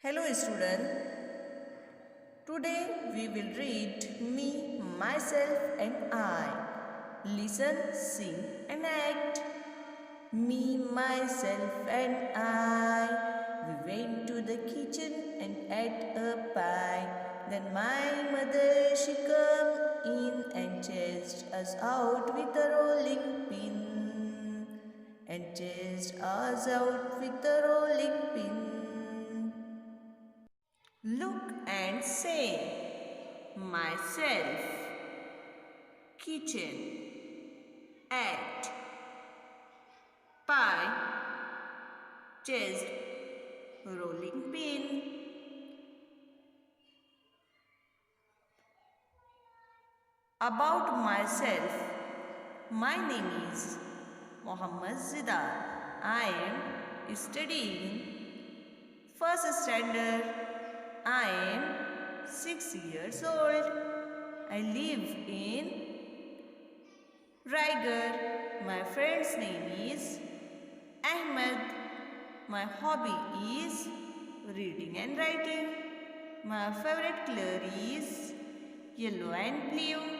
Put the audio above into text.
Hello student. Today we will read Me, Myself and I. Listen, sing and act. Me, myself and I. We went to the kitchen and ate a pie. Then my mother she come in and chased us out with a rolling pin. And chased us out with a rolling pin. Look and say, myself, kitchen, at, pie, chest, rolling pin. About myself, my name is Mohammad Zidar. I am studying first standard. I am 6 years old. I live in Raigarh. My friend's name is Ahmed. My hobby is reading and writing. My favorite color is yellow and blue.